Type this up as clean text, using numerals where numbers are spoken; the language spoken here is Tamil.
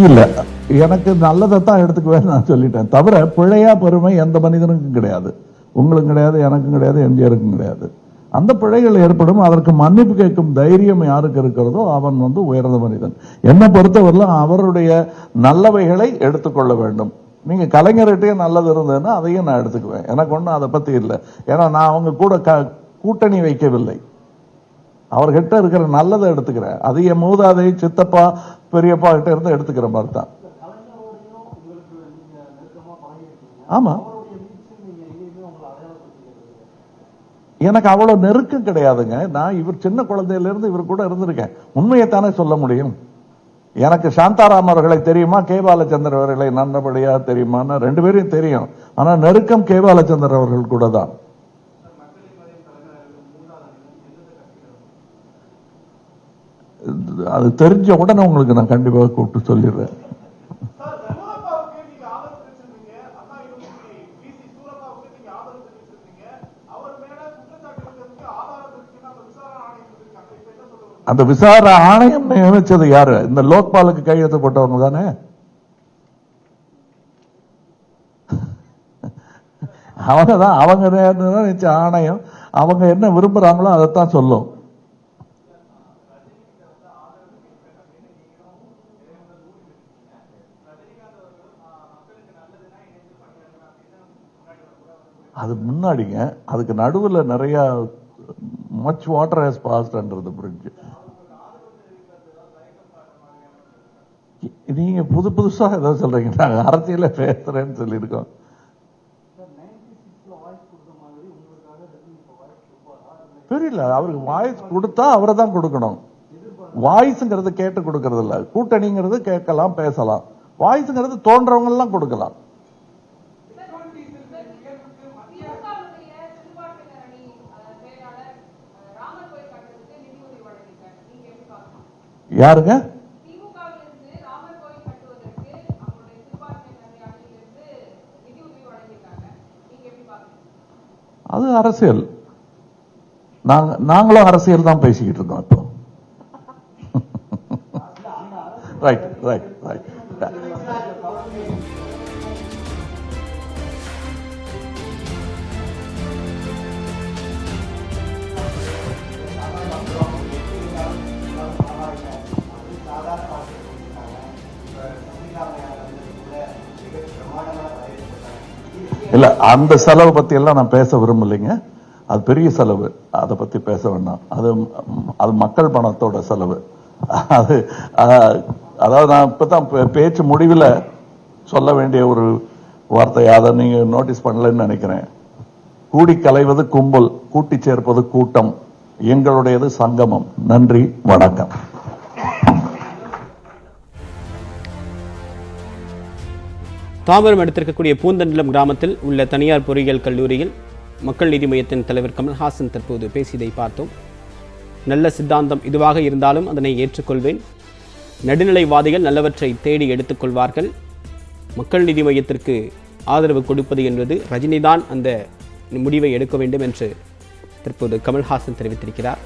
இல்ல, எனக்கு நல்லதைத்தான் எடுத்துக்குவேன் நான் சொல்லிட்டேன். தவிர பிழையா பெருமை எந்த மனிதனுக்கும் கிடையாது, உங்களுக்கும் கிடையாது, எனக்கும் கிடையாது, எம்ஜிஆருக்கும் கிடையாது. அந்த பிழைகள் ஏற்படும், அதற்கு மன்னிப்பு கேட்கும் தைரியம் யாருக்கு இருக்கிறதோ அவன் உயர்ந்த மனிதன். என்னை பொறுத்தவரையிலும் அவருடைய நல்லவைகளை எடுத்துக்கொள்ள வேண்டும். நீங்க கலைஞர்கிட்டயே நல்லது இருந்ததுன்னா அதையும் நான் எடுத்துக்குவேன். எனக்கு ஒன்றும் அதை பத்தி இல்லை. ஏன்னா நான் அவங்க கூட கூட்டணி வைக்கவில்லை. அவர்கிட்ட இருக்கிற நல்லதை எடுத்துக்கிறேன். அது என் மூதாதை, சித்தப்பா, பெரியப்பா கிட்ட இருந்து எடுத்துக்கிற மாதிரி தான். ஆமா, எனக்கு அவ்வளவு நெருக்கம் கிடையாதுங்க. நான் இவர் சின்ன குழந்தையில இருந்து இவர் கூட இருந்திருக்கேன். உண்மையைத்தானே சொல்ல முடியும். எனக்கு சாந்தாராம் அவர்களை தெரியுமா, கே பாலச்சந்தர் அவர்களை நல்லபடியா தெரியுமா? ரெண்டு பேரையும் தெரியும். ஆனா நெருக்கம் கே பாலச்சந்தர் அவர்கள் கூட தான். அது தெரிஞ்ச உடனே உங்களுக்கு நான் கண்டிப்பாக கூப்பிட்டு சொல்லிடுறேன். அந்த விசாரணை ஆணையம் நியமிச்சது யாரு? இந்த லோக்பாலுக்கு கையெழுத்து போட்டவங்க தானே. அவங்கதான், அவங்க நியமிச்ச ஆணையம். அவங்க என்ன விரும்புறாங்களோ அதைத்தான் சொல்லும். அது முன்னாடிங்க, அதுக்கு நடுவில் நிறைய much water has passed under the bridge. நீங்க புதுசா ஏதோ சொல்றீங்க. நாங்க அரசியல பேசுறேன்னு சொல்லியிருக்கோம். தெரியல, அவருக்கு வாய்ஸ் கொடுத்தா அவரை தான் கொடுக்கணும். வாய்ஸ்ங்கிறது கேட்டு கொடுக்கறது இல்ல. கூட்டணிங்கிறது கேட்கலாம், பேசலாம். வாய்ஸ்ங்கிறது தோன்றவங்க எல்லாம் கொடுக்கலாம். யாருங்க? அது அரசியல். நாங்களும் அரசியல் தான் பேசிக்கிட்டு இருக்கோம் இப்போ. Right right right. இல்ல, அந்த செலவு பத்தி எல்லாம் நான் பேச விரும்பலைங்க. அது பெரிய செலவு, அதை பத்தி பேச வேண்டாம். அது மக்கள் பணத்தோட செலவு. அதாவது நான் இப்பதான் பேச்சு முடிவில் சொல்ல வேண்டிய ஒரு வார்த்தை, அதை நீங்க நோட்டீஸ் பண்ணலன்னு நினைக்கிறேன். கூடி கலைவது கும்பல், கூட்டி சேர்ப்பது கூட்டம், எங்களுடையது சங்கமம். நன்றி, வணக்கம். தாம்பரம் எடுத்திருக்கக்கூடிய பூந்தண்டலம் கிராமத்தில் உள்ள தனியார் பொறியியல் கல்லூரியில் மக்கள் நீதி மையத்தின் தலைவர் கமல்ஹாசன் தற்போது பேசியதை பார்த்தோம். நல்ல சித்தாந்தம் இதுவாக இருந்தாலும் அதனை ஏற்றுக்கொள்வேன். நடுநிலைவாதிகள் நல்லவற்றை தேடி எடுத்துக்கொள்வார்கள். மக்கள் நீதி மையத்திற்கு ஆதரவு கொடுப்பது என்பது ரஜினிதான் அந்த முடிவை எடுக்க வேண்டும் என்று தற்போது கமல்ஹாசன் தெரிவித்திருக்கிறார்.